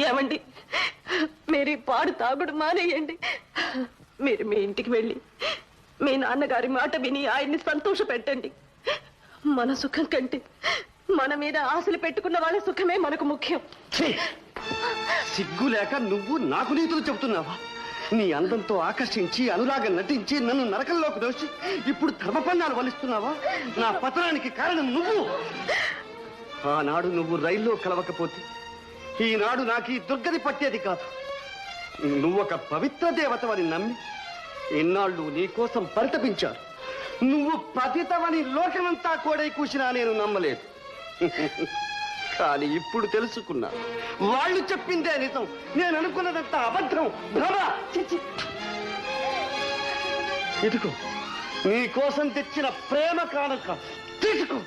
ఏమండి, మీరు పాడు తాగుడు మానేయండి. మీరు మీ ఇంటికి వెళ్ళి మీ నాన్నగారి మాట విని ఆయన్ని సంతోష పెట్టండి. మన సుఖం కంటే మన మీద ఆశలు పెట్టుకున్న వాళ్ళ సుఖమే మనకు ముఖ్యం. సిగ్గు లేక నువ్వు నాకు నీతులు చెబుతున్నావా? నీ అందంతో ఆకర్షించి అనురాగం నటించి నన్ను నరకంలోకి దోచి ఇప్పుడు ధర్మపన్నాలు వలిస్తున్నావా? నా పతనానికి కారణం నువ్వు. ఆనాడు నువ్వు రైల్లో కలవకపోతే ఈనాడు నాకు ఈ దుర్గతి పట్టేది కాదు. నువ్వొక పవిత్ర దేవతవని నమ్మి ఇన్నాళ్ళు నీ కోసం పరితపించారు. నువ్వు పతితవని లోకమంతా కోడై కూసినా నేను నమ్మలేదు. కానీ ఇప్పుడు తెలుసుకున్నా, వాళ్ళు చెప్పిందే నిజం, నేను అనుకున్నదంతా అబద్ధం, భ్రమ. ఇదిగో నీ కోసం తెచ్చిన ప్రేమ కానుక, తీసుకో.